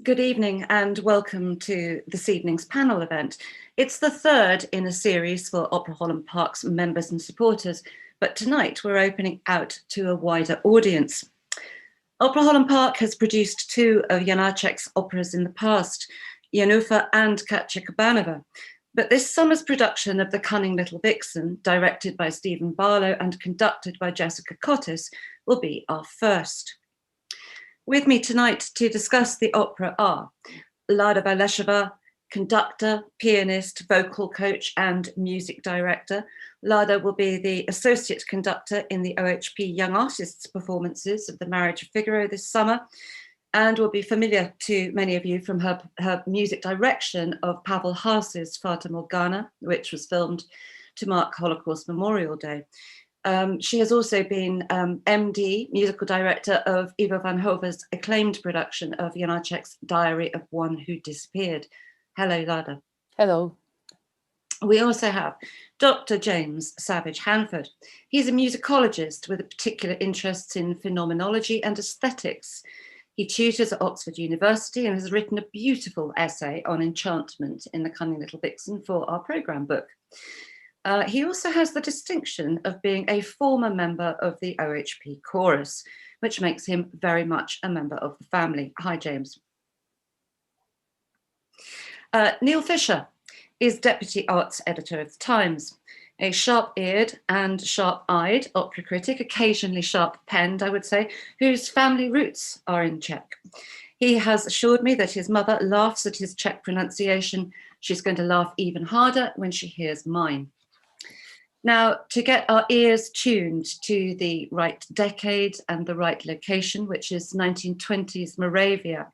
Good evening and welcome to this evening's panel event. It's the third in a series for Opera Holland Park's members and supporters, but tonight we're opening out to a wider audience. Opera Holland Park has produced two of Janáček's operas in the past, Janufa and Katja Kabanova, but this summer's production of The Cunning Little Vixen, directed by Stephen Barlow and conducted by Jessica Cottis, will be our first. With me tonight to discuss the opera are Lada Valešová, conductor, pianist, vocal coach, and music director. Lada will be the associate conductor in the OHP Young Artists performances of The Marriage of Figaro this summer, and will be familiar to many of you from her music direction of Pavel Haas's Fata Morgana, which was filmed to mark Holocaust Memorial Day. She has also been MD, musical director of Ivo van Hove's acclaimed production of Janáček's Diary of One Who Disappeared. Hello, Lada. Hello. We also have Dr. James Savage-Hanford. He's a musicologist with a particular interest in phenomenology and aesthetics. He tutors at Oxford University and has written a beautiful essay on enchantment in The Cunning Little Vixen for our programme book. He also has the distinction of being a former member of the OHP chorus, which makes him very much a member of the family. Hi, James. Neil Fisher is Deputy Arts Editor of the Times, a sharp-eared and sharp-eyed opera critic, occasionally sharp-penned, I would say, whose family roots are in Czech. He has assured me that his mother laughs at his Czech pronunciation. She's going to laugh even harder when she hears mine. Now, to get our ears tuned to the right decade and the right location, which is 1920s Moravia,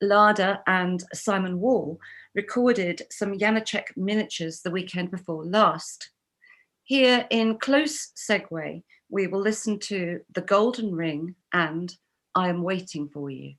Lada and Simon Wall recorded some Janáček miniatures the weekend before last. Here, in close segue, we will listen to The Golden Ring and I Am Waiting for You.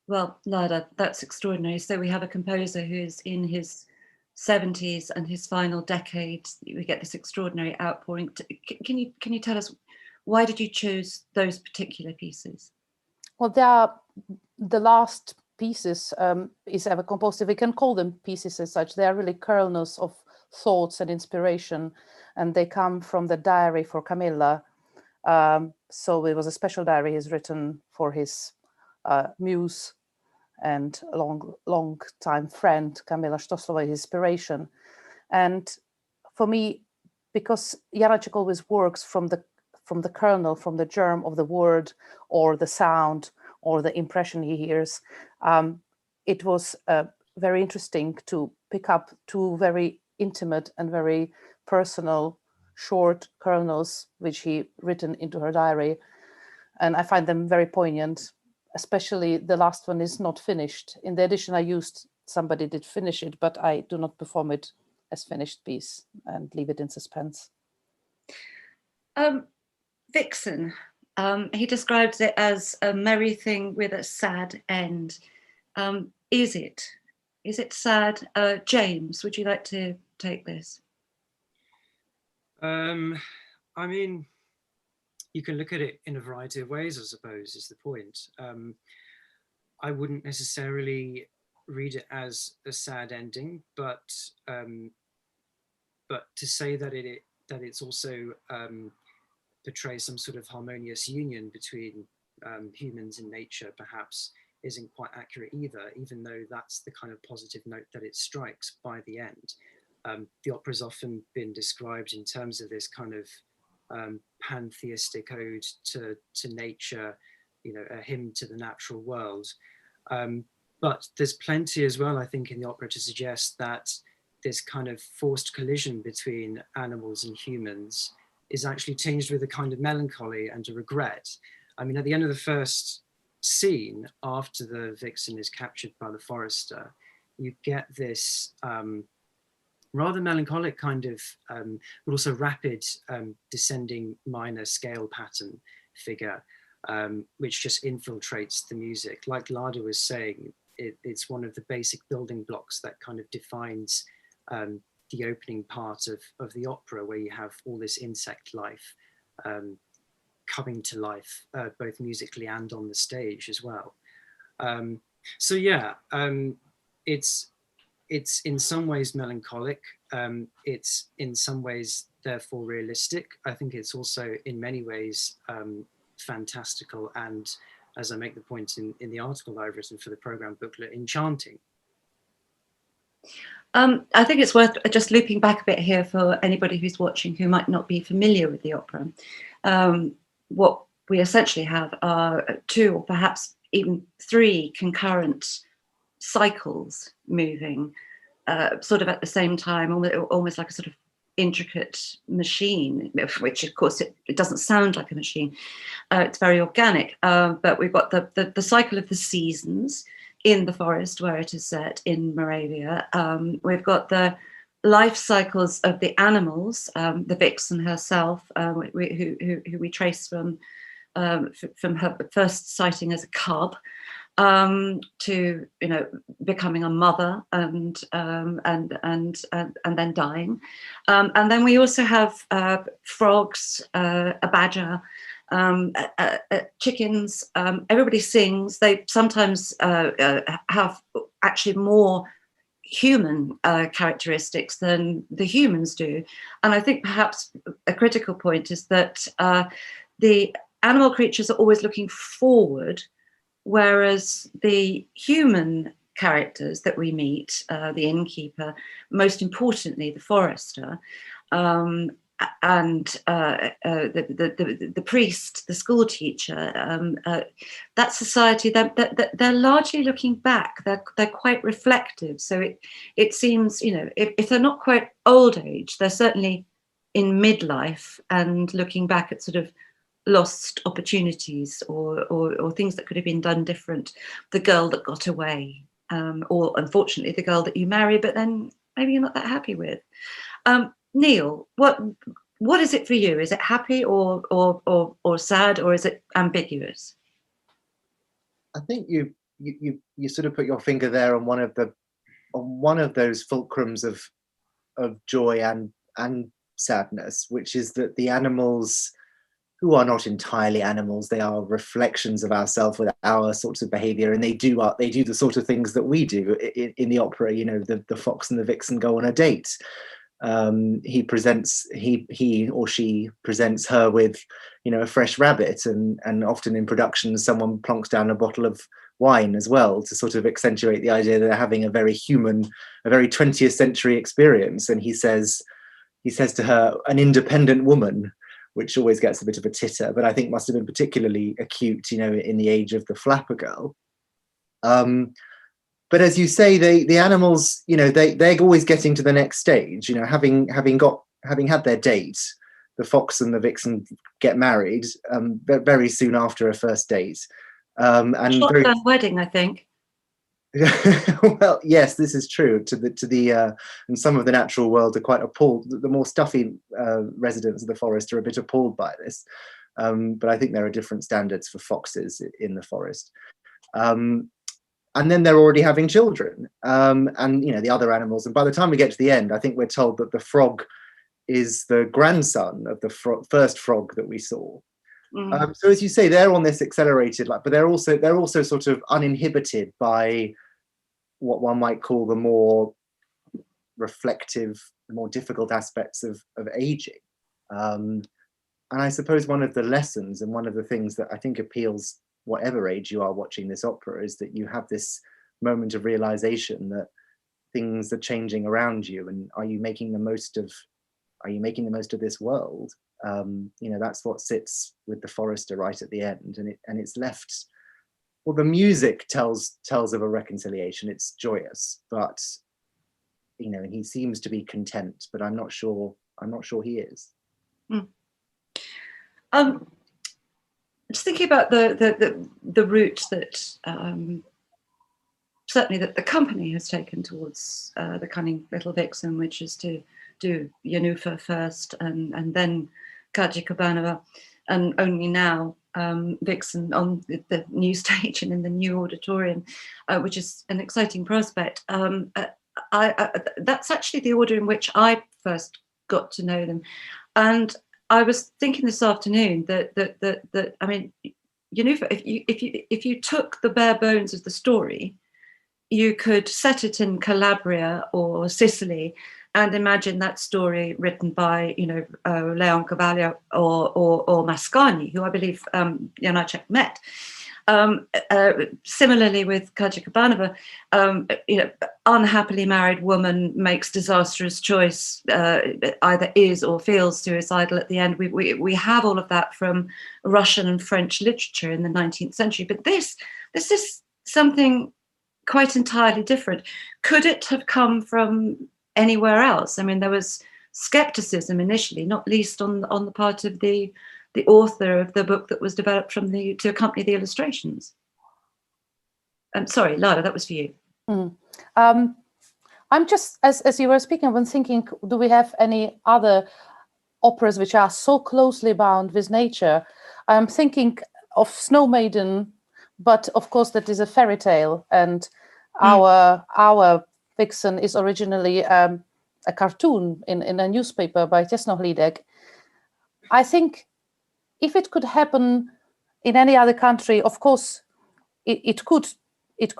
Well, Lada, that's extraordinary. So we have a composer who's in his 70s and his final decade. We get this extraordinary outpouring. Can you tell us, why did you choose those particular pieces? Well, they are the last pieces is ever composed. If we can call them pieces as such, they are really kernels of thoughts and inspiration, and they come from the diary for Kamila. So it was a special diary he's written for his muse and long time friend Kamila Stösslová, his inspiration. And for me, because Janáček always works from the kernel, from the germ of the word or the sound or the impression he hears, it was very interesting to pick up two very intimate and very personal short kernels which he written into her diary, and I find them very poignant. Especially the last one is not finished. In the edition I used, somebody did finish it, but I do not perform it as finished piece and leave it in suspense. Vixen, he describes it as a merry thing with a sad end. Is it sad? James, would you like to take this? I mean, you can look at it in a variety of ways, I suppose, is the point. I wouldn't necessarily read it as a sad ending, but to say that it's also portrays some sort of harmonious union between humans and nature, perhaps isn't quite accurate either, even though that's the kind of positive note that it strikes by the end. The opera's often been described in terms of this kind of pantheistic ode to nature, you know, a hymn to the natural world. But there's plenty as well, I think, in the opera to suggest that this kind of forced collision between animals and humans is actually tinged with a kind of melancholy and a regret. I mean, at the end of the first scene, after the vixen is captured by the forester, you get this rather melancholic kind of, but also rapid descending minor scale pattern figure, which just infiltrates the music. Like Lada was saying, it's one of the basic building blocks that kind of defines the opening part of the opera, where you have all this insect life coming to life, both musically and on the stage as well. So yeah, it's in some ways melancholic. It's in some ways therefore realistic. I think it's also in many ways fantastical, and as I make the point in the article that I've written for the program booklet, enchanting. I think it's worth just looping back a bit here for anybody who's watching who might not be familiar with the opera. What we essentially have are 2 or perhaps even 3 concurrent cycles moving sort of at the same time, almost like a sort of intricate machine, which of course it doesn't sound like a machine. It's very organic, but we've got the cycle of the seasons in the forest where it is set in Moravia. We've got the life cycles of the animals, the vixen herself, who we trace from her first sighting as a cub to, you know, becoming a mother and then dying. And then we also have frogs, a badger, chickens. Everybody sings. They sometimes have actually more human characteristics than the humans do. And I think perhaps a critical point is that the animal creatures are always looking forward, whereas the human characters that we meet, the innkeeper, most importantly the forester, and the priest, the school teacher, that society, they're largely looking back. They're quite reflective. So it seems, you know, if they're not quite old age, they're certainly in midlife and looking back at sort of lost opportunities or things that could have been done different. The girl that got away, or unfortunately the girl that you marry, but then maybe you're not that happy with. Neil, what is it for you? Is it happy or sad, or is it ambiguous? I think you sort of put your finger there on one of those fulcrums of joy and sadness, which is that the animals, who are not entirely animals, they are reflections of ourselves with our sorts of behavior, and they do the sort of things that we do in the opera. You know, the fox and the vixen go on a date. He or she presents her with, you know, a fresh rabbit, and often in productions someone plonks down a bottle of wine as well to sort of accentuate the idea that they're having a very 20th century experience. And he says to her, an independent woman, which always gets a bit of a titter, but I think must have been particularly acute, you know, in the age of the flapper girl. But as you say, the animals, you know, they're always getting to the next stage. You know, having had their date, the fox and the vixen get married very soon after a first date. And shotgun wedding, I think. Well, yes, this is true. And some of the natural world are quite appalled. The more stuffy residents of the forest are a bit appalled by this. But I think there are different standards for foxes in the forest. And then they're already having children, and you know, the other animals. And by the time we get to the end, I think we're told that the frog is the grandson of the first frog that we saw. Mm. So as you say, they're on this accelerated, but they're also sort of uninhibited by what one might call the more reflective, more difficult aspects of aging. And I suppose one of the lessons and one of the things that I think appeals, whatever age you are watching this opera, is that you have this moment of realization that things are changing around you, and are you making the most of this world? That's what sits with the forester right at the end, and it's left. Well, the music tells of a reconciliation. It's joyous, but and he seems to be content, but I'm not sure he is. Mm. Just thinking about the route that certainly that the company has taken towards the Cunning Little Vixen, which is to do Janufa first and then Kaja, and only now Vixen on the new stage and in the new auditorium, which is an exciting prospect. That's actually the order in which I first got to know them, and I was thinking this afternoon that I mean, Janufa, if you took the bare bones of the story, you could set it in Calabria or Sicily and imagine that story written by, Leon Cavallo or Mascagni, who I believe Janáček met. Similarly with Kaja, unhappily married woman makes disastrous choice, either is or feels suicidal at the end. We have all of that from Russian and French literature in the 19th century, but this is something quite entirely different. Could it have come from anywhere else? I mean, there was skepticism initially, not least on the part of the author of the book that was developed to accompany the illustrations. I'm sorry, Lada, that was for you. I'm just, as you were speaking, I've been thinking, do we have any other operas which are so closely bound with nature? I'm thinking of Snow Maiden, but of course that is a fairy tale, and our Vixen is originally a cartoon in a newspaper by Czechoslovakia. I think if it could happen in any other country, of course it could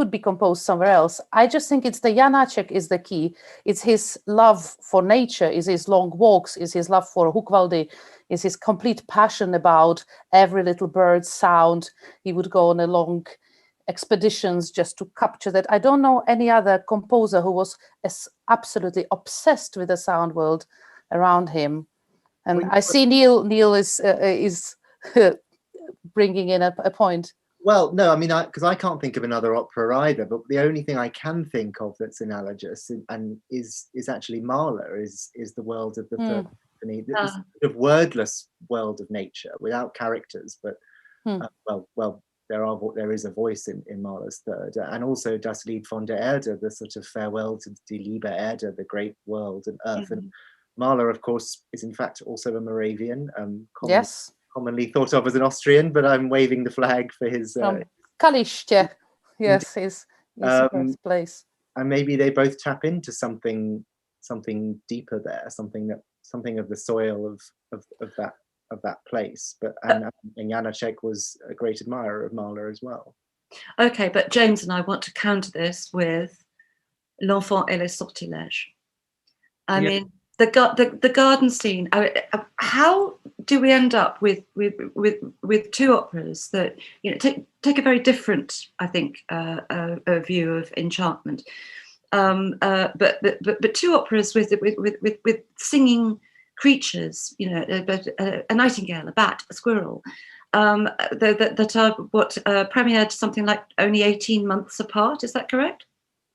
be composed somewhere else. I just think it's the Janáček is the key. It's his love for nature, is his long walks, is his love for Hukvaldi, is his complete passion about every little bird's sound. He would go on a long expeditions just to capture that. I don't know any other composer who was as absolutely obsessed with the sound world around him. And I see Neil is bringing in a point. Well, no, I mean, because I can't think of another opera either, but the only thing I can think of that's analogous and is actually Mahler, is the world of the third symphony, this sort of wordless world of nature without characters, but there is a voice in Mahler's third, and also Das Lied von der Erde, the sort of farewell to die liebe Erde, the great world and earth. And Mahler, of course, is in fact also a Moravian, commonly thought of as an Austrian, but I'm waving the flag for his Kaliszcze. Yes, his birthplace. And maybe they both tap into something deeper there, something of the soil of that place. But and Janáček was a great admirer of Mahler as well. Okay, but James and I want to counter this with L'Enfant et les Sortilèges. I mean, the garden scene. How do we end up with two operas that take a very different, I think, a view of Enchantment, but two operas with singing creatures, a nightingale, a bat, a squirrel, that are premiered something like only 18 months apart. Is that correct?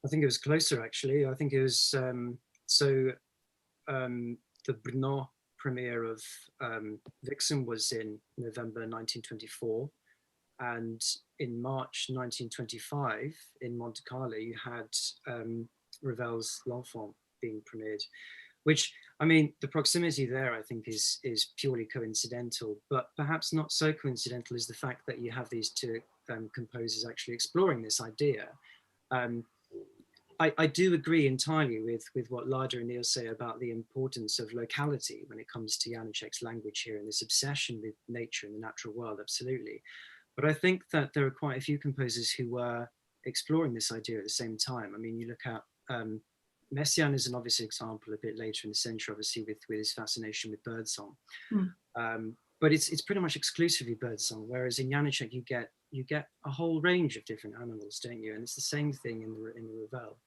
I think it was closer, actually. I think it was the Brno premiere of Vixen was in November 1924, and in March 1925 in Monte Carlo you had Ravel's L'Enfant being premiered, which, I mean, the proximity there I think is purely coincidental, but perhaps not so coincidental is the fact that you have these two composers actually exploring this idea. I do agree entirely with what Lada and Neil say about the importance of locality when it comes to Janáček's language here and this obsession with nature and the natural world, absolutely. But I think that there are quite a few composers who were exploring this idea at the same time. I mean, you look at Messiaen is an obvious example a bit later in the century, obviously, with his fascination with birdsong. But it's pretty much exclusively birdsong, whereas in Janáček you get a whole range of different animals, don't you? And it's the same thing in the Ravel.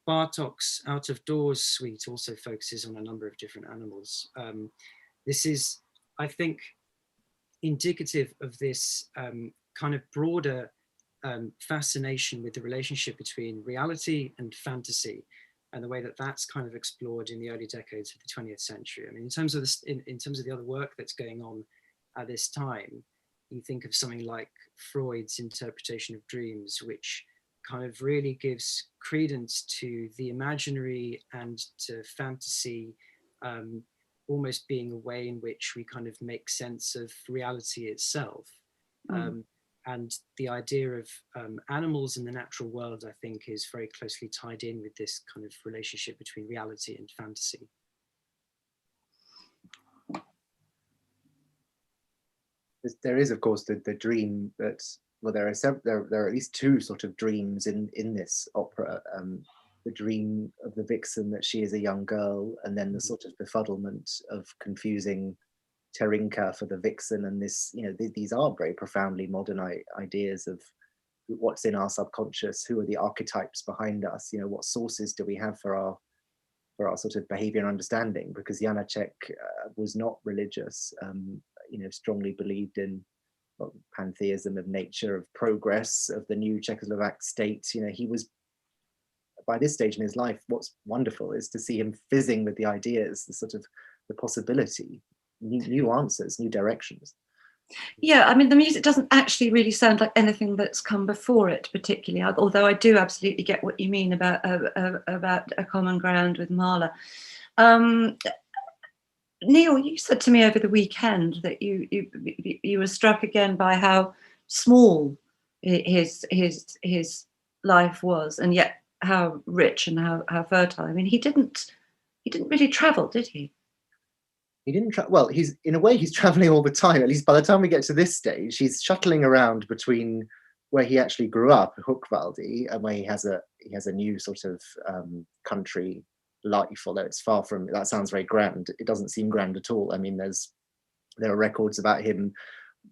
Bartók's Out of Doors suite also focuses on a number of different animals. This is, I think, indicative of this kind of broader fascination with the relationship between reality and fantasy, and the way that that's kind of explored in the early decades of the 20th century. I mean, in terms of this, in terms of the other work that's going on at this time, you think of something like Freud's interpretation of dreams, which kind of really gives credence to the imaginary and to fantasy, almost being a way in which we kind of make sense of reality itself. And the idea of animals in the natural world, I think, is very closely tied in with this kind of relationship between reality and fantasy. There is, of course, the dream that, well, there are at least two sort of dreams in this opera. The dream of the vixen that she is a young girl, and then the sort of befuddlement of confusing Terinka for the vixen. And this, you know, these are very profoundly modern ideas of what's in our subconscious, who are the archetypes behind us, you know, what sources do we have for our sort of behavior and understanding, because Janáček was not religious, you know, strongly believed in pantheism of nature, of progress, of the new Czechoslovak state. You know, he was, by this stage in his life, what's wonderful is to see him fizzing with the ideas, the sort of the possibility, new answers, new directions. Yeah, I mean, the music doesn't actually really sound like anything that's come before it particularly, although I do absolutely get what you mean about a common ground with Mahler. Neil, you said to me over the weekend that you were struck again by how small his life was, and yet how rich and how fertile. I mean, he didn't really travel, did he? He didn't well, he's in a way he's traveling all the time. At least by the time we get to this stage, he's shuttling around between where he actually grew up, Hochwalde, and where he has a new sort of country life, although it's far from, that sounds very grand. It doesn't seem grand at all. I mean, there are records about him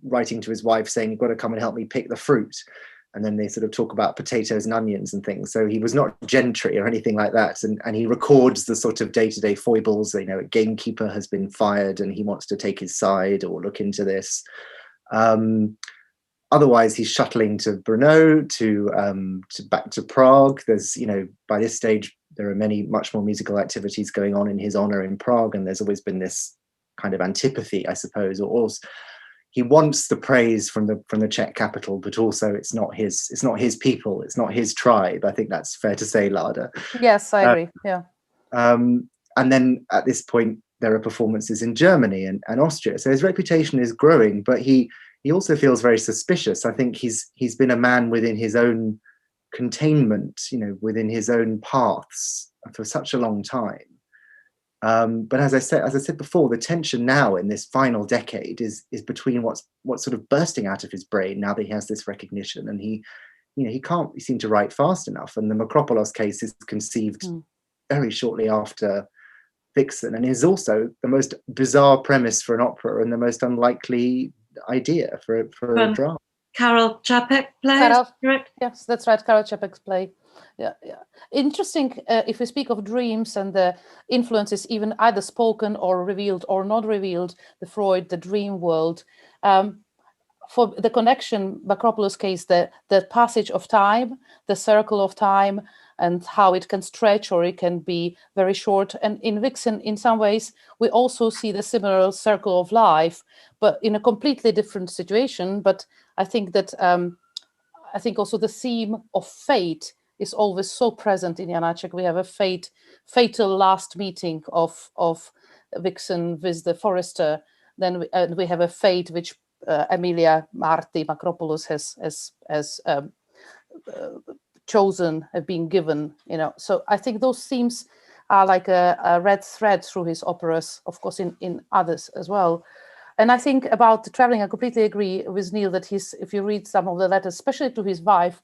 writing to his wife saying, "You've got to come and help me pick the fruit." And then they sort of talk about potatoes and onions and things. So he was not gentry or anything like that. And he records the sort of day-to-day foibles. You know, a gamekeeper has been fired and he wants to take his side or look into this. Otherwise, he's shuttling to Brno, to back to Prague. There's, you know, by this stage, there are much more musical activities going on in his honor in Prague. And there's always been this kind of antipathy, I suppose, or he wants the praise from the Czech capital, but also it's not his people, it's not his tribe. I think that's fair to say, Lada. Yes, I agree. Yeah. And then at this point, there are performances in Germany and Austria. So his reputation is growing, but he also feels very suspicious. I think he's been a man within his own containment, you know, within his own paths for such a long time. But as I said before, the tension now in this final decade is between what's sort of bursting out of his brain now that he has this recognition, and he can't seem to write fast enough. And the Makropolos case is conceived very shortly after Vixen, and is also the most bizarre premise for an opera and the most unlikely idea for a drama. Karel Čapek play, correct? Yes, that's right. Karel Čapek's play. Yeah. Interesting. If we speak of dreams and the influences, even either spoken or revealed or not revealed, the Freud, the dream world. For the connection, Makropolos case, the passage of time, the circle of time, and how it can stretch or it can be very short. And in Vixen, in some ways, we also see the similar circle of life, but in a completely different situation. But I think that I think also the theme of fate is always so present in Janáček. We have a fatal last meeting of Vixen with the forester. Then we have a fate which Emilia Marti Makropolos has chosen, have been given, So I think those themes are like a red thread through his operas, of course, in others as well. And I think about the traveling, I completely agree with Neil that if you read some of the letters, especially to his wife,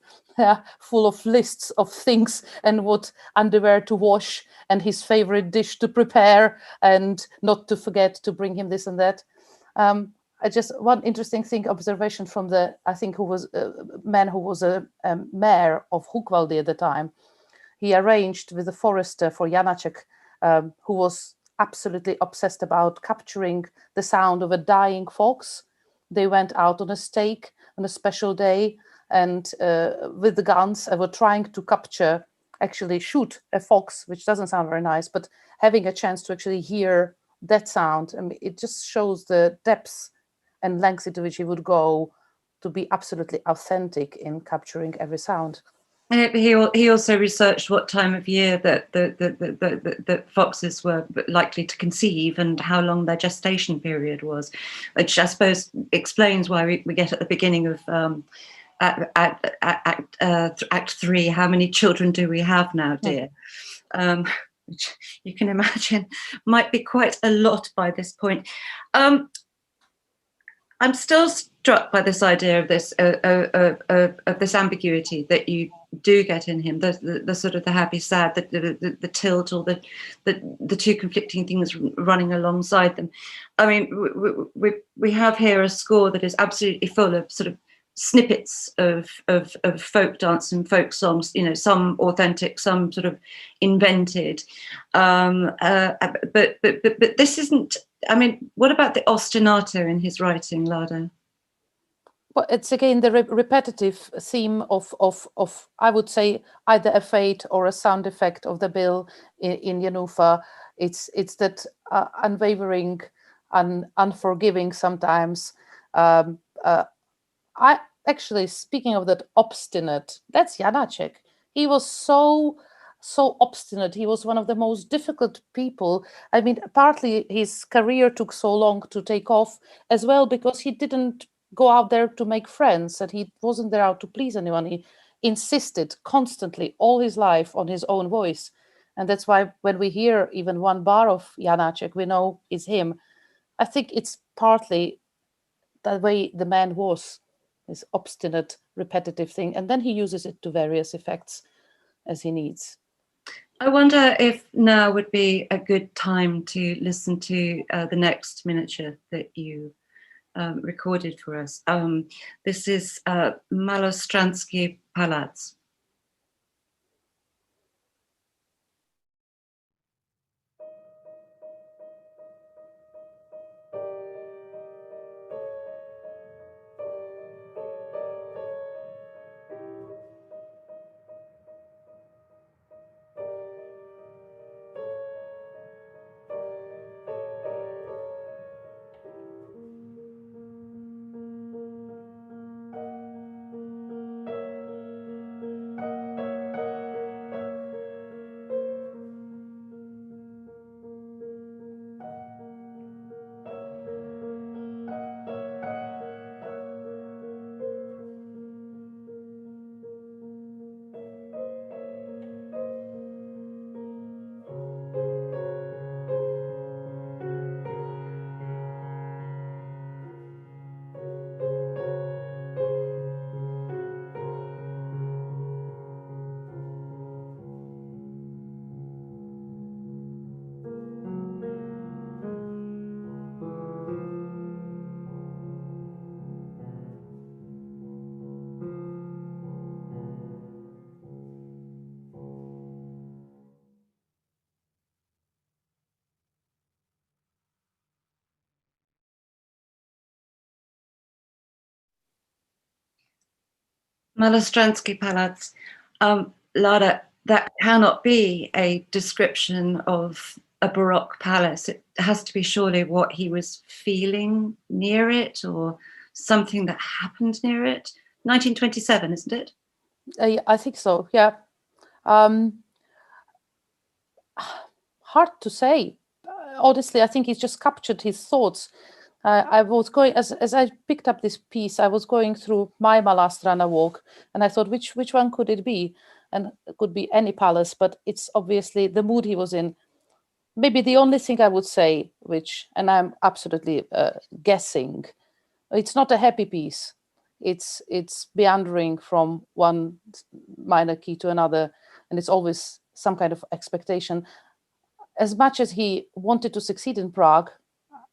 full of lists of things and what underwear to wash and his favorite dish to prepare and not to forget to bring him this and that. One interesting observation from who was a man who was a mayor of Hukvaldi at the time. He arranged with the forester for Janáček, who was absolutely obsessed about capturing the sound of a dying fox. They went out on a stake on a special day and with the guns were trying to actually shoot a fox, which doesn't sound very nice, but having a chance to actually hear that sound. I mean, it just shows the depths and lengths into which he would go to be absolutely authentic in capturing every sound. He also researched what time of year that foxes were likely to conceive and how long their gestation period was, which I suppose explains why we get at the beginning of Act 3, how many children do we have now, dear? Which you can imagine might be quite a lot by this point. I'm still struck by this idea of this ambiguity that you do get in him, the sort of the happy, sad, the tilt, or the two conflicting things running alongside them. I mean, we have here a score that is absolutely full of sort of snippets of folk dance and folk songs, some authentic, some sort of invented, but this isn't. I mean, what about the ostinato in his writing, Lada? Well, it's again the repetitive theme of I would say either a fade or a sound effect of the bill in Janufa. It's that unwavering, unforgiving sometimes. I actually, speaking of that obstinate, that's Janáček. He was so obstinate. He was one of the most difficult people. I mean, partly his career took so long to take off as well because he didn't go out there to make friends, and he wasn't there out to please anyone. He insisted constantly all his life on his own voice. And that's why when we hear even one bar of Janáček, we know it's him. I think it's partly the way the man was, this obstinate, repetitive thing. And then he uses it to various effects as he needs. I wonder if now would be a good time to listen to the next miniature that you recorded for us. This is Malostransky Palace. Malostransky Palace. Lada, that cannot be a description of a Baroque palace. It has to be surely what he was feeling near it, or something that happened near it. 1927, isn't it? I think so, yeah. Hard to say. Honestly, I think he's just captured his thoughts. I was going, as I picked up this piece, I was going through my Malastrana walk, and I thought, which one could it be? and it could be any palace, but it's obviously the mood he was in. Maybe the only thing I would say, which, and I'm absolutely guessing, it's not a happy piece. It's meandering from one minor key to another, and it's always some kind of expectation. As much as he wanted to succeed in Prague,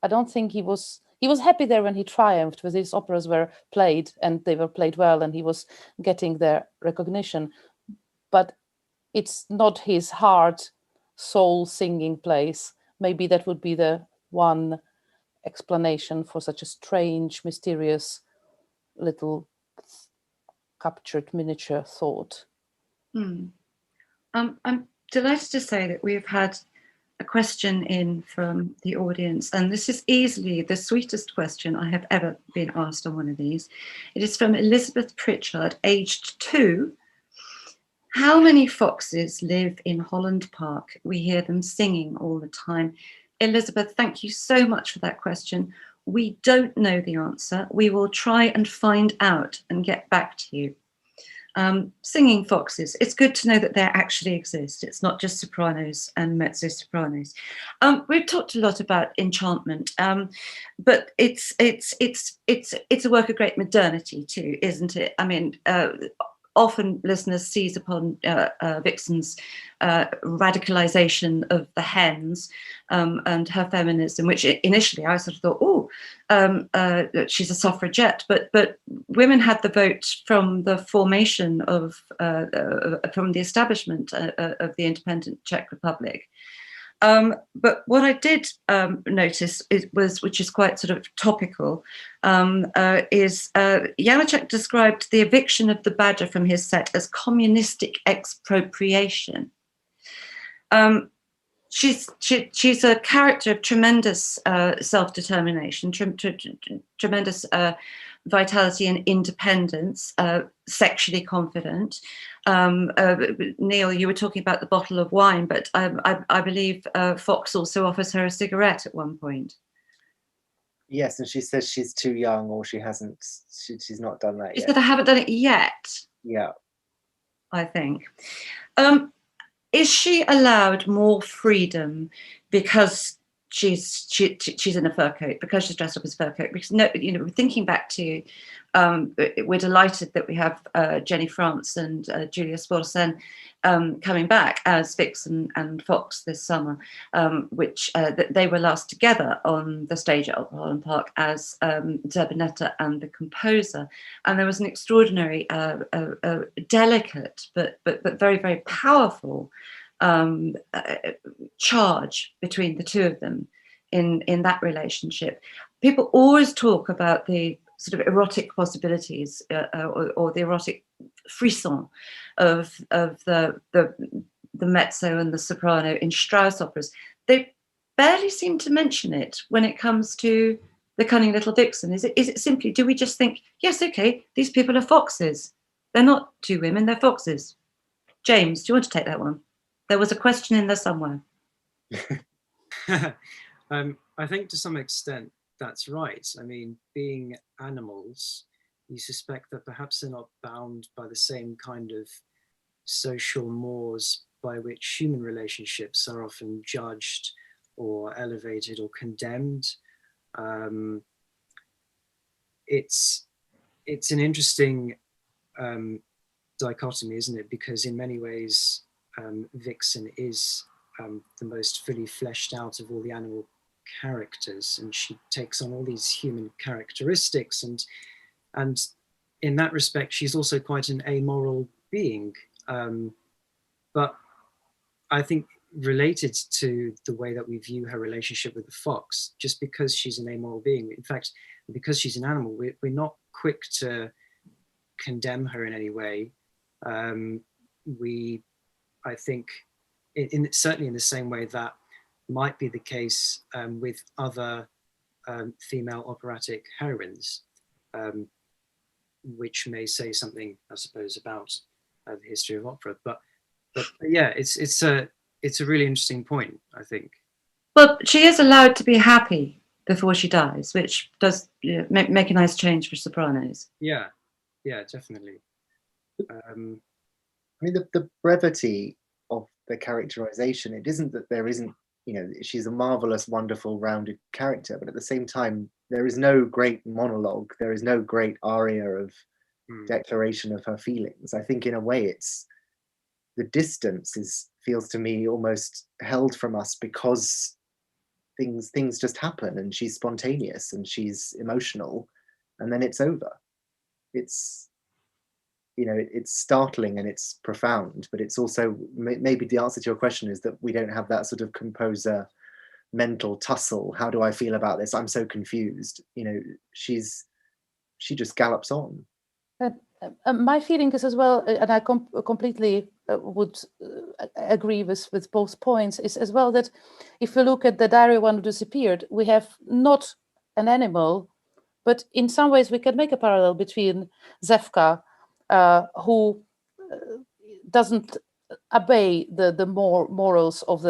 I don't think he was happy there when he triumphed, when his operas were played and they were played well and he was getting their recognition. But it's not his heart, soul singing place. Maybe that would be the one explanation for such a strange, mysterious little captured miniature thought. I'm delighted to say that we've had a question in from the audience, and this is easily the sweetest question I have ever been asked on one of these. It is from Elizabeth Pritchard, aged 2. How many foxes live in Holland Park? We hear them singing all the time. Elizabeth, thank you so much for that question. We don't know the answer. We will try and find out and get back to you. Singing foxes, it's good to know that they actually exist. It's not just sopranos and mezzo sopranos. We've talked a lot about Enchantment, but it's a work of great modernity too, isn't it? I mean, often listeners seize upon Vixen's radicalization of the hens and her feminism, which initially I sort of thought, she's a suffragette, but women had the vote from the formation of, from the establishment of the independent Czech Republic. But what I did notice which is quite sort of topical, is Janáček described the eviction of the badger from his set as communistic expropriation. She's a character of tremendous self-determination, tremendous vitality and independence, sexually confident. Neil, you were talking about the bottle of wine, but I believe Fox also offers her a cigarette at one point. Yes, and she says she's too young, or she's not done that yet. She said, I haven't done it yet. Yeah. I think. Is she allowed more freedom because she's in a fur coat, because she's dressed up as a fur coat? Because thinking back to, we're delighted that we have Jenny France and Julia Sforcen coming back as Vixen and Fox this summer, which they were last together on the stage at Opera Holland Park as Zerbinetta and the composer, and there was an extraordinary, delicate but very, very powerful charge between the two of them in that relationship. People always talk about the sort of erotic possibilities or the erotic frisson of the mezzo and the soprano in Strauss operas. They barely seem to mention it when it comes to the Cunning Little Vixen. Is it simply, do we just think, yes, okay, these people are foxes. They're not two women, they're foxes. James, do you want to take that one? There was a question in there somewhere. I think to some extent that's right. I mean, being animals, you suspect that perhaps they're not bound by the same kind of social mores by which human relationships are often judged or elevated or condemned. It's an interesting dichotomy, isn't it? Because in many ways, Vixen is the most fully fleshed out of all the animal characters, and she takes on all these human characteristics, and in that respect she's also quite an amoral being, but I think related to the way that we view her relationship with the fox, just because she's an amoral being, in fact because she's an animal, we're not quick to condemn her in any way. I think certainly in the same way that might be the case with other female operatic heroines, which may say something, I suppose, about the history of opera. But yeah, it's a really interesting point, I think. Well, she is allowed to be happy before she dies, which does make a nice change for sopranos. Yeah, definitely. I mean, the brevity of the characterization, it isn't that there isn't, you know, she's a marvelous, wonderful, rounded character, but at the same time, there is no great monologue, there is no great aria of declaration of her feelings. I think in a way it's, the distance feels to me almost held from us because things just happen and she's spontaneous and she's emotional and then it's over. It's, you know, it's startling and it's profound, but it's also, maybe the answer to your question is that we don't have that sort of composer mental tussle. How do I feel about this? I'm so confused. You know, she just gallops on. My feeling is as well, and I completely would agree with both points, is as well that if we look at the Diary of One Who Disappeared, we have not an animal, but in some ways we can make a parallel between Zevka, who doesn't obey the morals of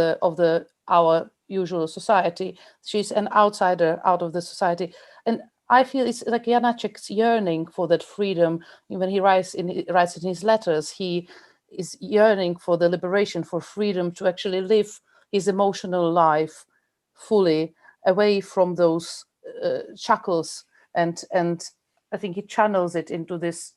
our usual society. She's an outsider out of the society, and I feel it's like Janáček's yearning for that freedom. When he writes in his letters, he is yearning for the liberation, for freedom to actually live his emotional life fully, away from those shackles. And I think he channels it into this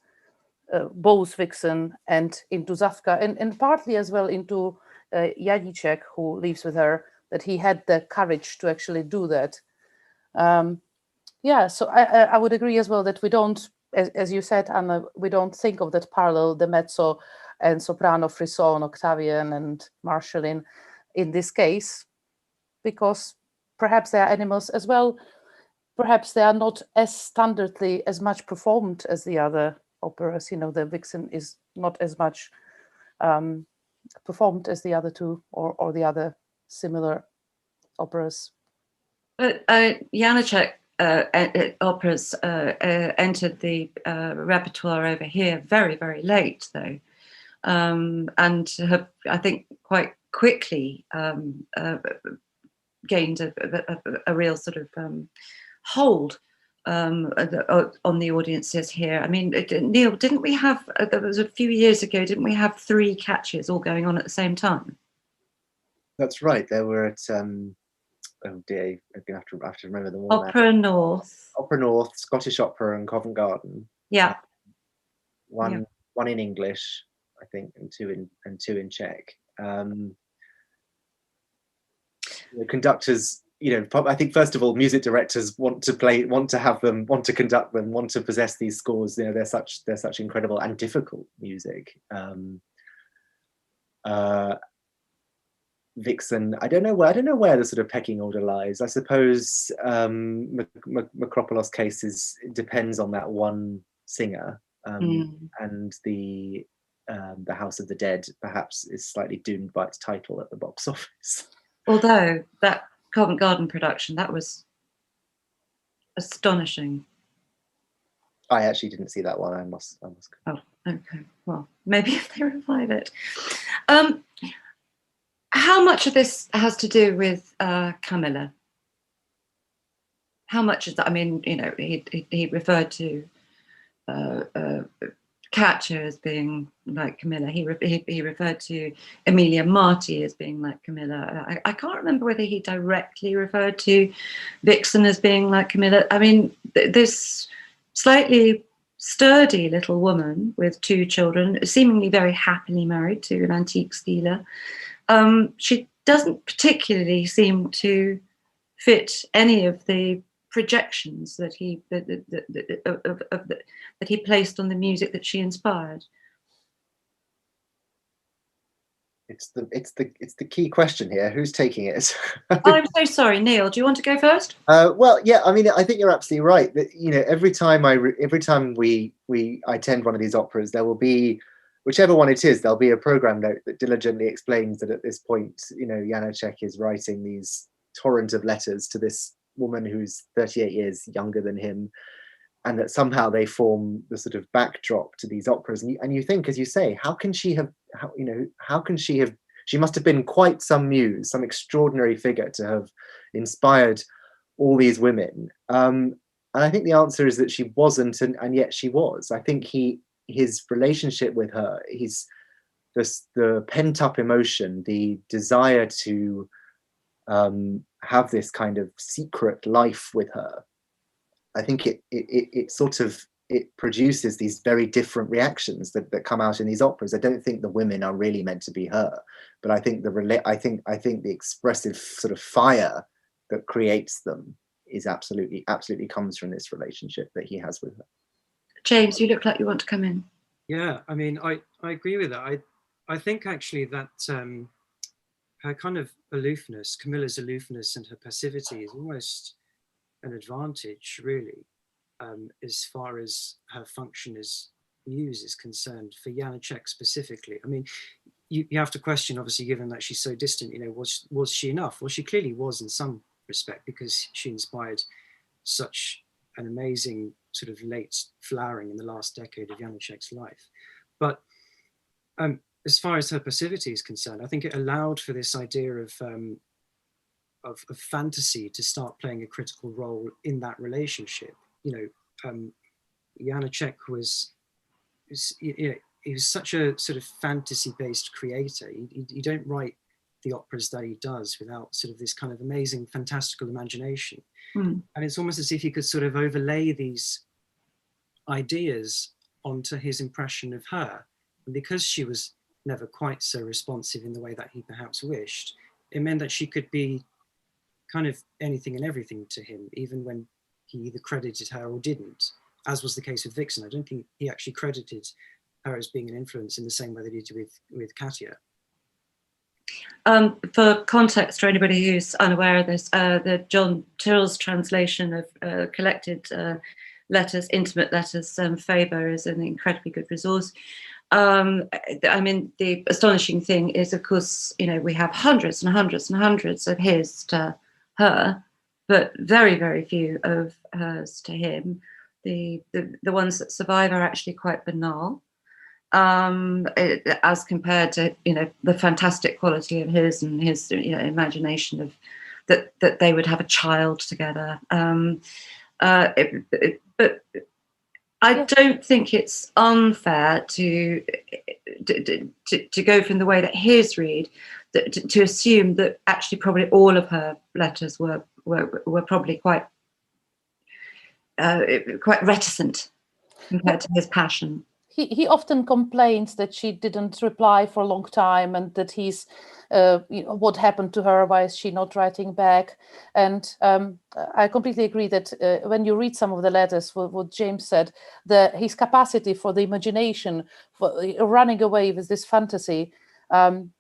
both Vixen and into Zevka, and partly as well into Janáček, who lives with her, that he had the courage to actually do that. Yeah, so I would agree as well that we don't, as you said, Anna, we don't think of that parallel, the mezzo and soprano, frisson, Octavian and Marschallin in this case, because perhaps they are animals as well. Perhaps they are not as standardly as much performed as the other operas. You know, the Vixen is not as much performed as the other two or the other similar operas. But Janáček operas entered the repertoire over here very, very late, though, and have, I think, quite quickly gained a real sort of hold on the audiences here. I mean, Neil, didn't we have, there was a few years ago, didn't we have 3 catches all going on at the same time? That's right. There were at, oh dear, I'm going to have to remember them all. Opera North. Opera North, Scottish Opera and Covent Garden. Yeah. One in English, I think, and two in Czech. The conductors, you know, I think first of all, music directors want to have them, want to conduct them, want to possess these scores. You know, they're such incredible and difficult music. Vixen, I don't know where the sort of pecking order lies. I suppose Macropolos' case depends on that one singer, and the House of the Dead perhaps is slightly doomed by its title at the box office. Although that Covent Garden production, that was astonishing. I actually didn't see that one. I must. Oh, okay. Well, maybe if they revive it. How much of this has to do with Kamila? How much is that? I mean, you know, he referred to Katja as being like Kamila. He referred to Emilia Marti as being like Kamila. I can't remember whether he directly referred to Vixen as being like Kamila. I mean, this slightly sturdy little woman with 2 children, seemingly very happily married to an antique dealer. She doesn't particularly seem to fit any of the projections that he placed on the music that she inspired. It's the key question here. Who's taking it? Oh, I'm so sorry, Neil. Do you want to go first? Well, yeah. I mean, I think you're absolutely right. That, you know, every time I attend one of these operas, there will be, whichever one it is, there'll be a program note that diligently explains that at this point, you know, Janáček is writing these torrent of letters to this woman who's 38 years younger than him, and that somehow they form the sort of backdrop to these operas. And you think, as you say, she must have been quite some muse, some extraordinary figure to have inspired all these women. And I think the answer is that she wasn't, and yet she was. I think his relationship with her, the pent-up emotion, the desire to have this kind of secret life with her, I think it sort of, it produces these very different reactions that come out in these operas. I don't think the women are really meant to be her, but I think the expressive sort of fire that creates them is absolutely comes from this relationship that he has with her. James, you look like you want to come in. Yeah, I mean, I agree with that. I think actually that her kind of aloofness, Camilla's aloofness and her passivity is almost an advantage, really, as far as her function as muse is concerned, for Janáček specifically. I mean, you have to question, obviously, given that she's so distant, you know, was she enough? Well, she clearly was in some respect, because she inspired such an amazing sort of late flowering in the last decade of Janáček's life. But as far as her passivity is concerned, I think it allowed for this idea of fantasy to start playing a critical role in that relationship. You know, Janáček was he was such a sort of fantasy-based creator. You don't write the operas that he does without sort of this kind of amazing, fantastical imagination. And it's almost as if he could sort of overlay these ideas onto his impression of her. And because she was never quite so responsive in the way that he perhaps wished, it meant that she could be kind of anything and everything to him, even when he either credited her or didn't, as was the case with Vixen. I don't think he actually credited her as being an influence in the same way that he did with Katia. For context, for anybody who's unaware of this, the John Tyrrell's translation of collected letters, intimate letters, Faber, is an incredibly good resource. I mean, the astonishing thing is, of course, you know, we have hundreds and hundreds and hundreds of his to her, but very, very few of hers to him. The ones that survive are actually quite banal, as compared to, you know, the fantastic quality of his and his, you know, imagination of that they would have a child together. But I don't think it's unfair to go from the way that his read, to assume that actually probably all of her letters were probably quite reticent compared to his passion. He often complains that she didn't reply for a long time, and that he's, you know, what happened to her? Why is she not writing back? And I completely agree that when you read some of the letters, what James said, his capacity for the imagination, for running away with this fantasy,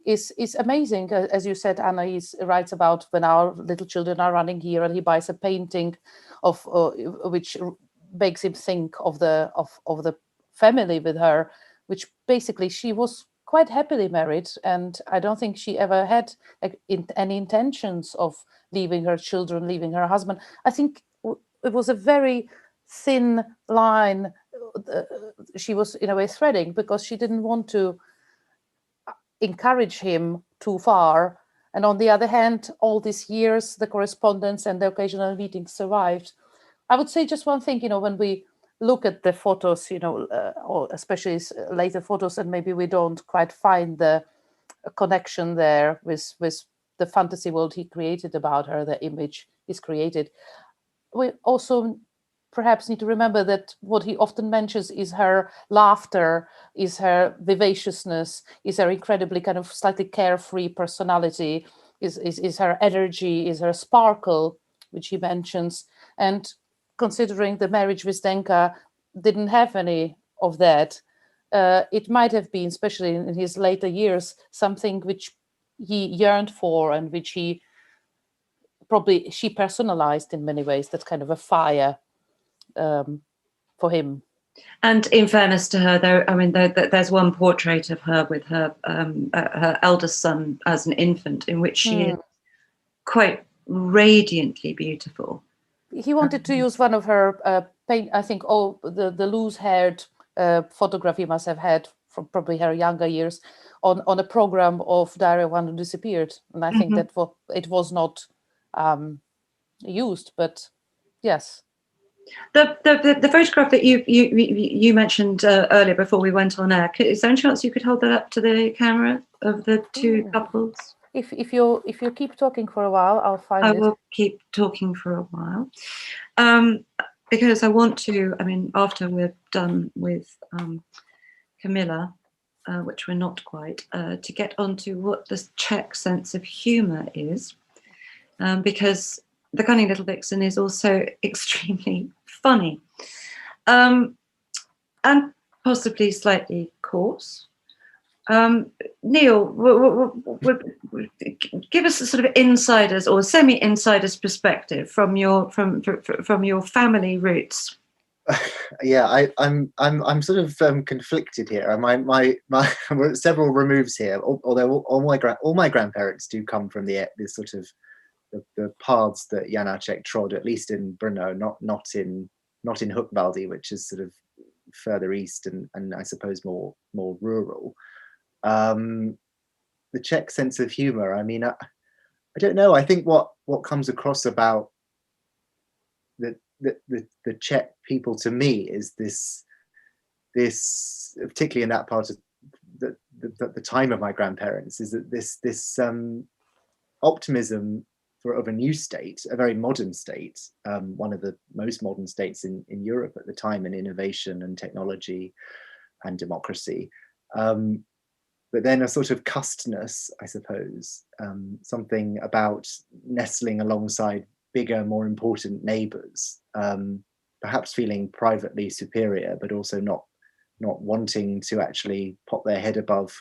is amazing. As you said, Anna, he writes about when our little children are running here, and he buys a painting of which makes him think of the family with her, which basically she was quite happily married, and I don't think she ever had any intentions of leaving her children, leaving her husband. I think it was a very thin line she was in a way threading, because she didn't want to encourage him too far, and on the other hand, all these years the correspondence and the occasional meetings survived. I would say just one thing, you know, when we look at the photos, you know, or especially later photos, and maybe we don't quite find the connection there with the fantasy world he created about her, the image he's created. We also perhaps need to remember that what he often mentions is her laughter, is her vivaciousness, is her incredibly kind of slightly carefree personality, is her energy, is her sparkle, which he mentions. And considering the marriage with Zdenka didn't have any of that, it might have been, especially in his later years, something which he yearned for, and which she personalized in many ways, that kind of a fire for him. And in fairness to her, though, I mean, there's one portrait of her with her eldest son as an infant, in which she is quite radiantly beautiful. He wanted to use one of her I think, the loose-haired photograph he must have had from probably her younger years on a program of Diary of One Who Disappeared, and I think that it was not used, but yes. The photograph that you mentioned earlier before we went on air, is there any chance you could hold that up to the camera of the two couples? If you keep talking for a while, I'll find it. I will keep talking for a while, because I want to. I mean, after we're done with Kamila, which we're not quite, to get onto what the Czech sense of humour is, because the Cunning Little Vixen is also extremely funny, and possibly slightly coarse. Neil, give us a sort of insider's or semi-insider's perspective from your family roots. Yeah, I'm sort of conflicted here. We're at several removes here, although all my grandparents do come from this sort of the paths that Janáček trod, at least in Brno, not in Hukbaldi, which is sort of further east and I suppose more rural. The Czech sense of humor, I mean, I don't know. I think what comes across about the Czech people to me is this particularly in that part of the time of my grandparents, is that this optimism of a new state, a very modern state, one of the most modern states in Europe at the time in innovation and technology and democracy. But then a sort of cussedness, I suppose, something about nestling alongside bigger, more important neighbours, perhaps feeling privately superior, but also not wanting to actually pop their head above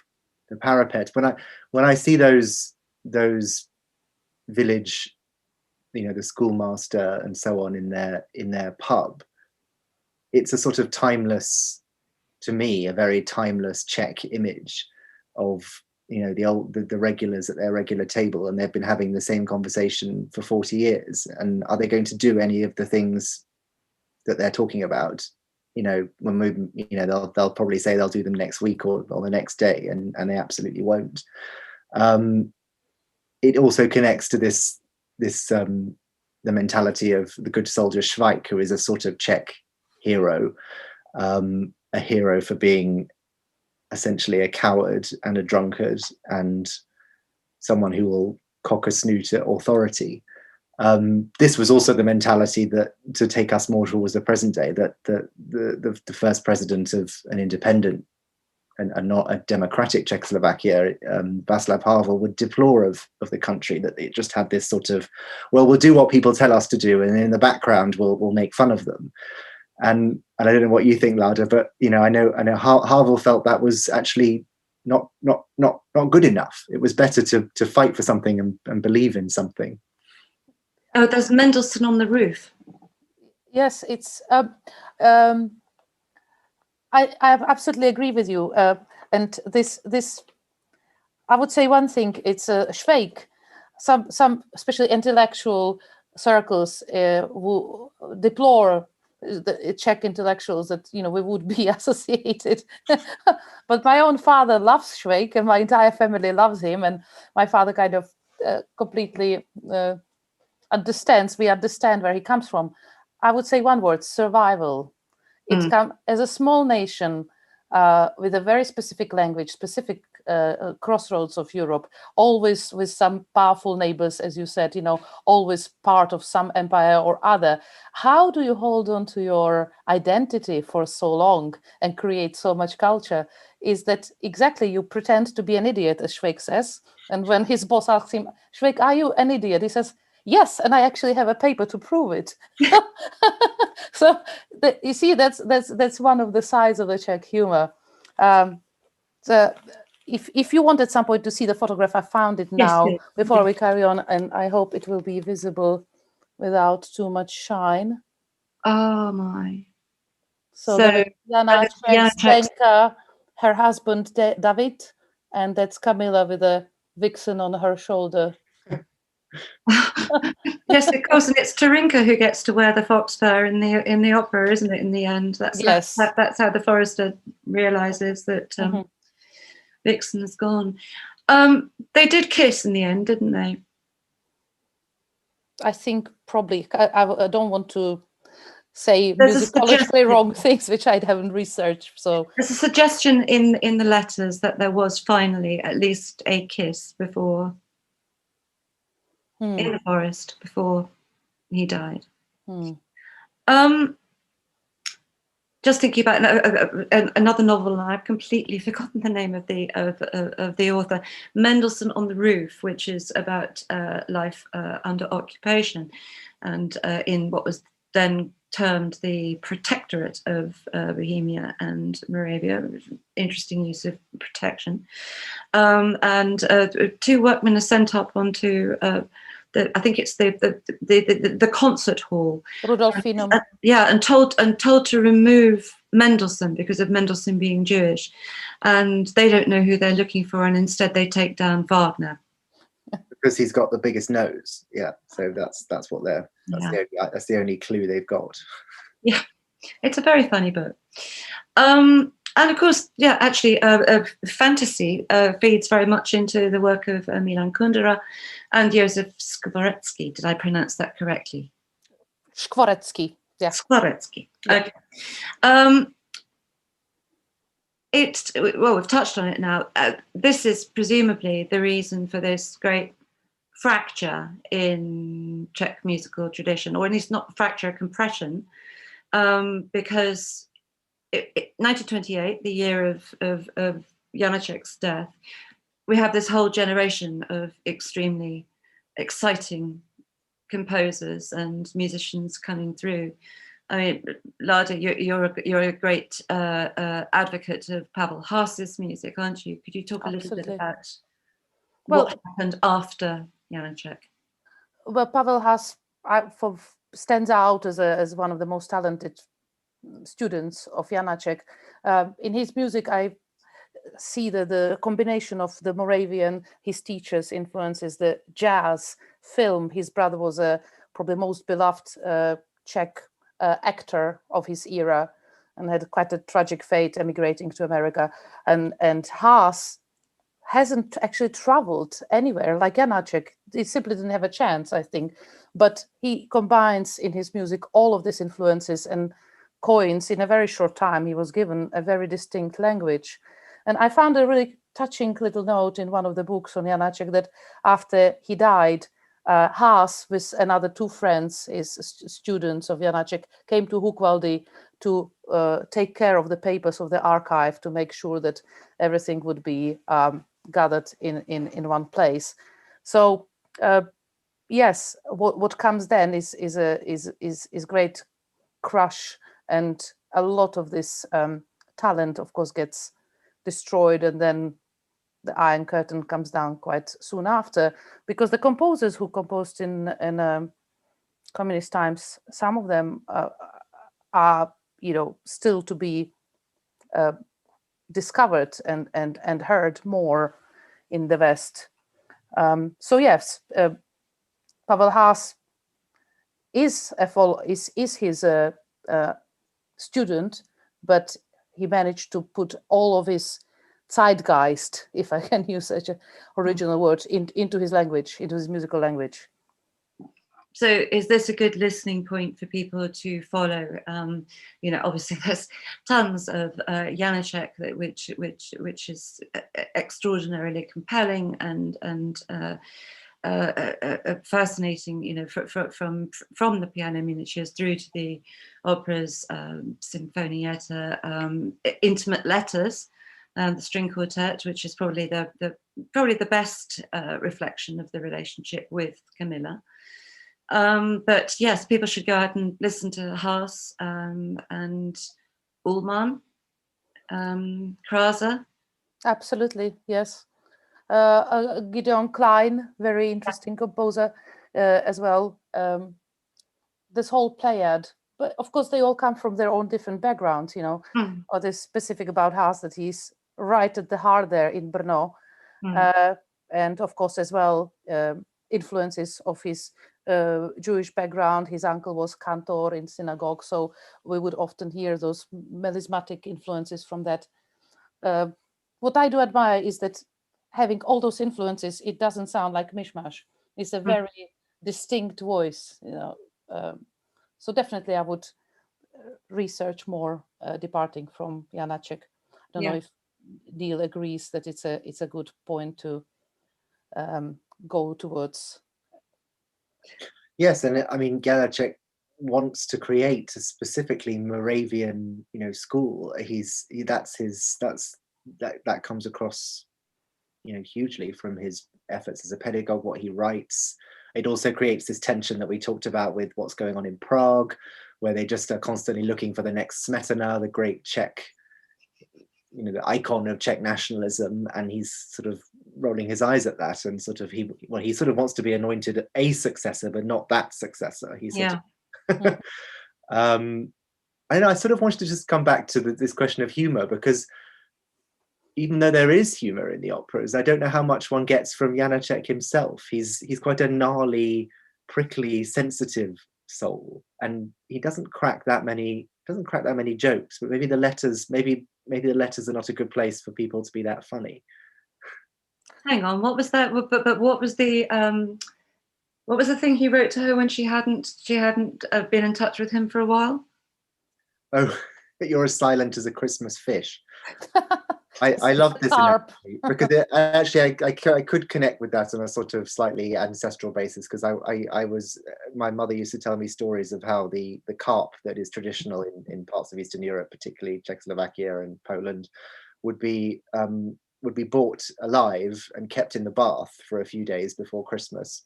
the parapet. When I see those village, the schoolmaster and so on in their pub, it's a sort of timeless, to me, a very timeless Czech image of the regulars at their regular table, and they've been having the same conversation for 40 years. And are they going to do any of the things that they're talking about? When they'll probably say they'll do them next week or the next day, and they absolutely won't. It also connects to the mentality of the good soldier Schweik, who is a sort of Czech hero, a hero for being essentially a coward and a drunkard and someone who will cock a snoot at authority. This was also the mentality that, to take us more towards the present day, that the first president of an independent and not a democratic Czechoslovakia, Václav Havel, would deplore of the country, that it just had this sort of, well, we'll do what people tell us to do, and in the background we'll make fun of them. And I don't know what you think, Lada, but I know Havel felt that was actually not good enough. It was better to fight for something and believe in something. Oh, there's Mendelssohn on the Roof. Yes, it's. I absolutely agree with you. And this, I would say one thing. It's Schweik. Some especially intellectual circles who deplore the Czech intellectuals that we would be associated. But my own father loves Schweik, and my entire family loves him. And my father kind of completely understands. We understand where he comes from. I would say one word: survival. It's come as a small nation with a very specific language, specific crossroads of Europe, always with some powerful neighbors, as you said, always part of some empire or other. How do you hold on to your identity for so long and create so much culture? Is that exactly, you pretend to be an idiot, as Schweik says, and when his boss asks him, Schweik, are you an idiot? He says, yes, and I actually have a paper to prove it. So you see, that's one of the sides of the Czech humor. If you want at some point to see the photograph, I found it now. Yes, before we carry on, and I hope it will be visible without too much shine. Oh my! So Janáček, Zdenka, her husband David, and that's Kamila with a vixen on her shoulder. Yes, of course, and it's Tarinka who gets to wear the fox fur in the opera, isn't it? In the end, that's how the forester realizes that Vixen's gone. They did kiss in the end, didn't they? I think probably. I don't want to say musicologically wrong things which I haven't researched. So there's a suggestion in the letters that there was finally at least a kiss before in the forest before he died. Just thinking about another novel, and I've completely forgotten the name of the author, Mendelssohn on the Roof, which is about life under occupation, and in what was then termed the Protectorate of Bohemia and Moravia. Interesting use of protection. And two workmen are sent up onto I think it's the concert hall. Rudolfinum. And told to remove Mendelssohn because of Mendelssohn being Jewish, and they don't know who they're looking for, and instead they take down Wagner because he's got the biggest nose. Yeah, so that's what they're that's the only clue they've got. Yeah, it's a very funny book. And of course, actually, fantasy feeds very much into the work of Milan Kundera and Josef Skvoretzky. Did I pronounce that correctly? Skvoretzky, yeah. Skvoretzky, okay. Well, we've touched on it now. This is presumably the reason for this great fracture in Czech musical tradition, or at least not fracture, compression, because 1928, the year of Janáček's death, we have this whole generation of extremely exciting composers and musicians coming through. I mean, Lada, you're a great advocate of Pavel Haas's music, aren't you? Could you talk a little bit about what happened after Janáček? Well, Pavel Haas stands out as one of the most talented students of Janáček. In his music, I see the combination of the Moravian, his teachers' influences, the jazz, film. His brother was probably most beloved Czech actor of his era and had quite a tragic fate emigrating to America. And Haas hasn't actually traveled anywhere like Janáček. He simply didn't have a chance, I think. But he combines in his music all of these influences and coins. In a very short time, he was given a very distinct language. And I found a really touching little note in one of the books on Janáček that after he died, Haas, with another two friends, his students of Janáček, came to Hukvaldi to take care of the papers of the archive to make sure that everything would be gathered in one place. So yes, what comes then is great crush, and a lot of this talent, of course, gets destroyed, and then the Iron Curtain comes down quite soon after, because the composers who composed in communist times, some of them are still to be discovered and heard more in the West. So yes, Pavel Haas is his student, but he managed to put all of his zeitgeist, if I can use such an original word, into his language, into his musical language. So is this a good listening point for people to follow? Obviously there's tons of Janáček, which is extraordinarily compelling and fascinating, from the piano miniatures through to the operas, Sinfonietta, Intimate Letters, the string quartet, which is probably the best reflection of the relationship with Kamila. But yes, people should go out and listen to Haas and Ullmann, Krause. Absolutely, yes. Gideon Klein, very interesting composer as well. This whole playad, but of course they all come from their own different backgrounds, Or there's specific about Haas that he's right at the heart there in Brno. And of course as well, influences of his Jewish background. His uncle was cantor in synagogue, so we would often hear those melismatic influences from that. What I do admire is that having all those influences, it doesn't sound like mishmash. It's a very distinct voice, So definitely I would research more departing from Janáček. I don't know if Neil agrees that it's a good point to go towards. Yes, and I mean Janáček wants to create a specifically Moravian, school. That comes across, hugely from his efforts as a pedagogue, what he writes. It also creates this tension that we talked about with what's going on in Prague, where they just are constantly looking for the next Smetana, the great Czech, the icon of Czech nationalism, and he's sort of rolling his eyes at that, and he wants to be anointed a successor, but not that successor. I know I sort of wanted to just come back to this question of humor, because even though there is humor in the operas, I don't know how much one gets from Janáček himself. He's quite a gnarly, prickly, sensitive soul, and he doesn't crack that many jokes. But maybe the letters are not a good place for people to be that funny. Hang on, what was that? But what was the thing he wrote to her when she hadn't been in touch with him for a while? Oh, that you're as silent as a Christmas fish. I love this because I could connect with that on a sort of slightly ancestral basis, because my mother used to tell me stories of how the carp that is traditional in parts of Eastern Europe, particularly Czechoslovakia and Poland, would be bought alive and kept in the bath for a few days before Christmas.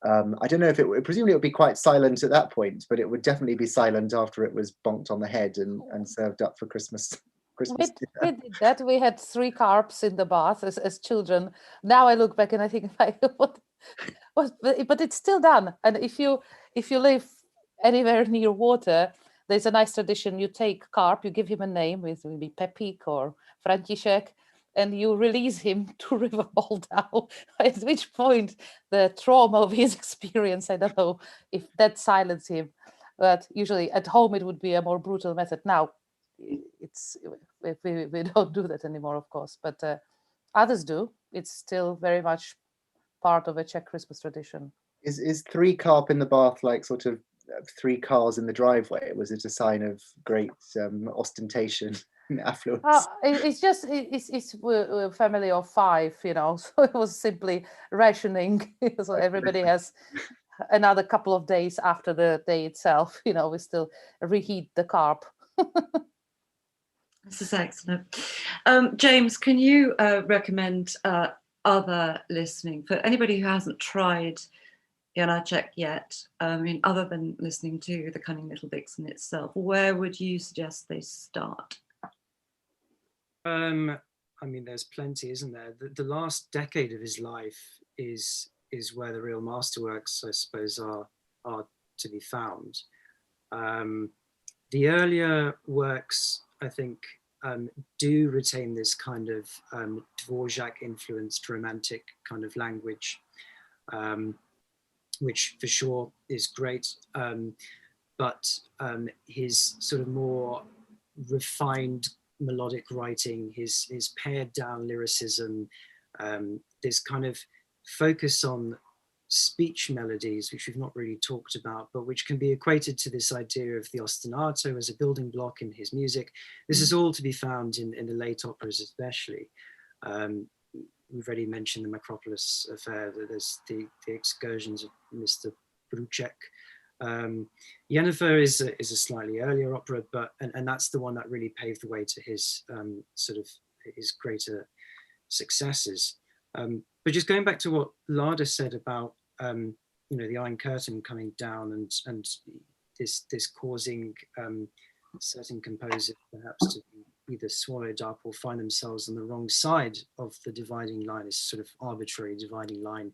I don't know if presumably it would be quite silent at that point, but it would definitely be silent after it was bonked on the head and served up for Christmas. We did that. We had 3 carps in the bath as children. Now I look back and I think, but it's still done. And if you live anywhere near water, there's a nice tradition. You take carp, you give him a name, with maybe Pepik or František, and you release him to River Moldau. At which point the trauma of his experience, I don't know if that silenced him, but usually at home it would be a more brutal method. Now we don't do that anymore, of course, but others do. It's still very much part of a Czech Christmas tradition. Is 3 carp in the bath like sort of 3 cars in the driveway? Was it a sign of great ostentation and affluence? It's a family of 5, so it was simply rationing. So everybody has another couple of days after the day itself. We still reheat the carp. This is excellent. James, can you recommend other listening for anybody who hasn't tried Janáček yet? Other than listening to the Cunning Little Vixen itself, where would you suggest they start? There's plenty, isn't there? The last decade of his life is where the real masterworks, I suppose, are to be found. The earlier works, I think, do retain this kind of Dvořák-influenced romantic kind of language, which for sure is great. But his sort of more refined melodic writing, his pared down lyricism, this kind of focus on speech melodies, which we've not really talked about, but which can be equated to this idea of the ostinato as a building block in his music. This is all to be found in the late operas, especially. We've already mentioned the Macropolis affair, there's the excursions of Mr. Bruček. Yennefer is a slightly earlier opera, and that's the one that really paved the way to his his greater successes. But just going back to what Lada said about the Iron Curtain coming down and this causing certain composers perhaps to be either swallowed up or find themselves on the wrong side of the dividing line, this sort of arbitrary dividing line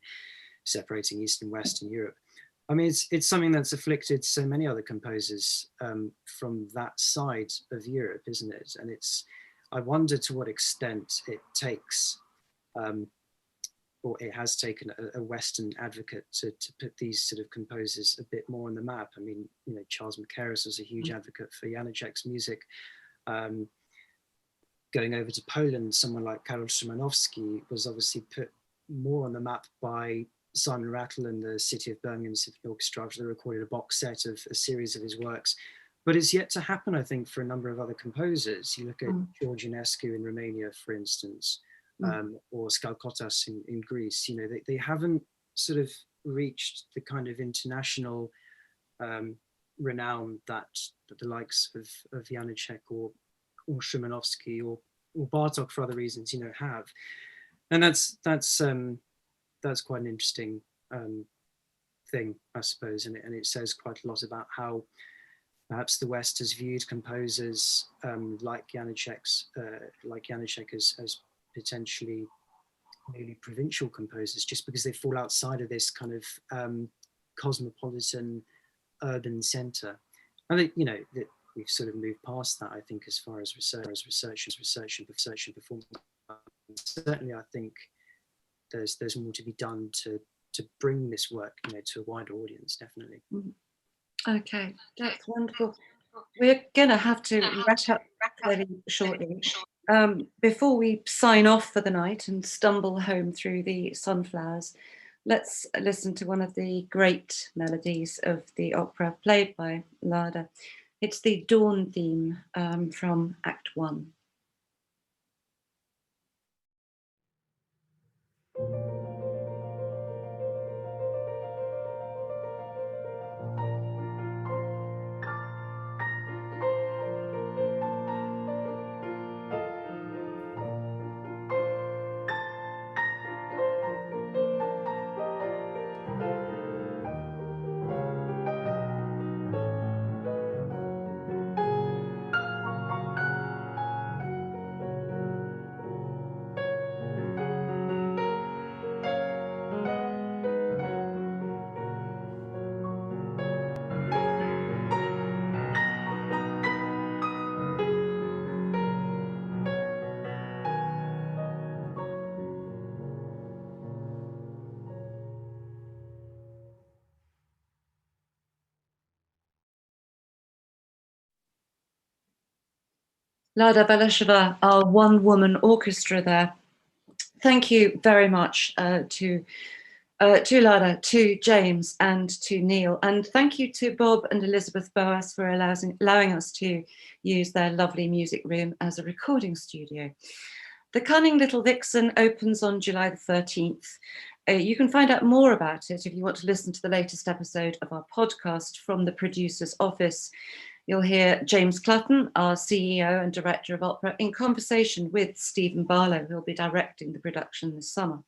separating East and West in Europe. It's something that's afflicted so many other composers from that side of Europe, isn't it? And I wonder to what extent it takes, or it has taken a Western advocate to put these sort of composers a bit more on the map. Charles Mackerras was a huge advocate for Janáček's music. Going over to Poland, someone like Karol Szymanowski was obviously put more on the map by Simon Rattle and the City of Birmingham Symphony Orchestra, after they recorded a box set of a series of his works. but it's yet to happen, I think, for a number of other composers. You look at George Ionescu in Romania, for instance, or Skalkotas in Greece. You know, they haven't sort of reached the kind of international renown that the likes of Janáček or Szymanowski or Bartók, for other reasons, you know, have. And that's quite an interesting thing, I suppose, and it says quite a lot about how perhaps the West has viewed composers like Janáček as potentially maybe provincial composers, just because they fall outside of this kind of cosmopolitan urban centre. I think, you know, that we've sort of moved past that, I think, as far as research and performance. Certainly, I think there's more to be done to bring this work, you know, to a wider audience, definitely. Okay, that's wonderful. We're going to have to wrap up very shortly. Before we sign off for the night and stumble home through the sunflowers, let's listen to one of the great melodies of the opera played by Lada. It's the Dawn theme from Act 1. Lada Valešová, our one-woman orchestra there. Thank you very much to Lada, to James and to Neil. And thank you to Bob and Elizabeth Boas for allowing us to use their lovely music room as a recording studio. The Cunning Little Vixen opens on July the 13th. You can find out more about it if you want to listen to the latest episode of our podcast from the producer's office. You'll hear James Clutton, our CEO and Director of Opera, in conversation with Stephen Barlow, who'll be directing the production this summer.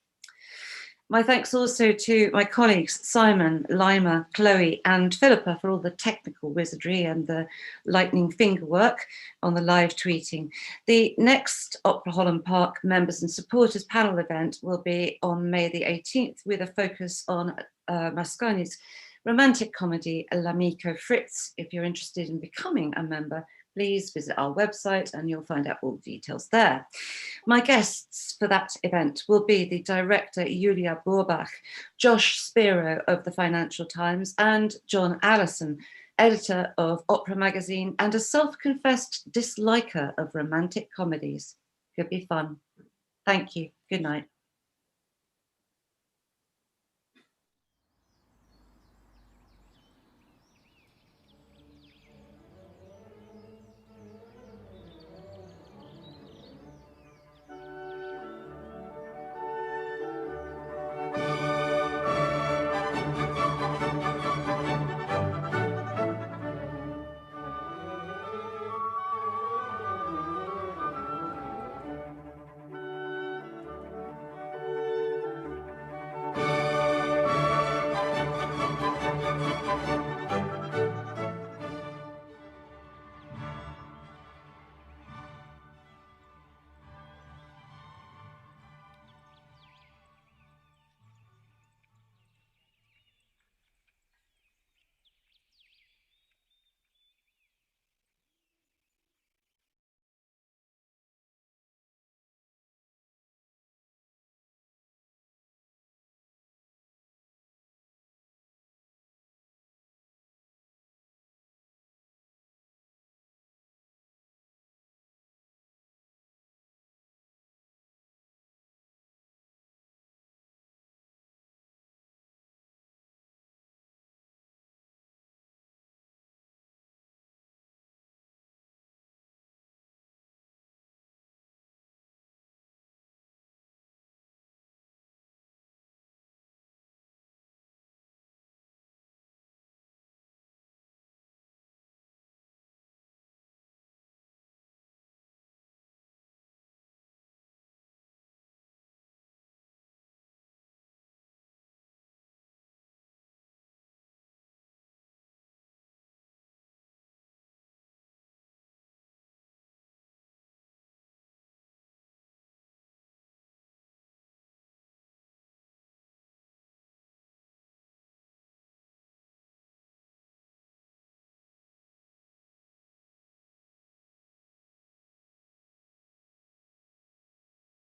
My thanks also to my colleagues, Simon, Lima, Chloe and Philippa for all the technical wizardry and the lightning finger work on the live tweeting. The next Opera Holland Park members and supporters panel event will be on May the 18th with a focus on Mascagni's romantic comedy L'Amico Fritz. If you're interested in becoming a member, please visit our website and you'll find out all the details there. My guests for that event will be the director Julia Borbach, Josh Spiro of the Financial Times, and John Allison, editor of Opera Magazine and a self-confessed disliker of romantic comedies. Could be fun. Thank you. Good night.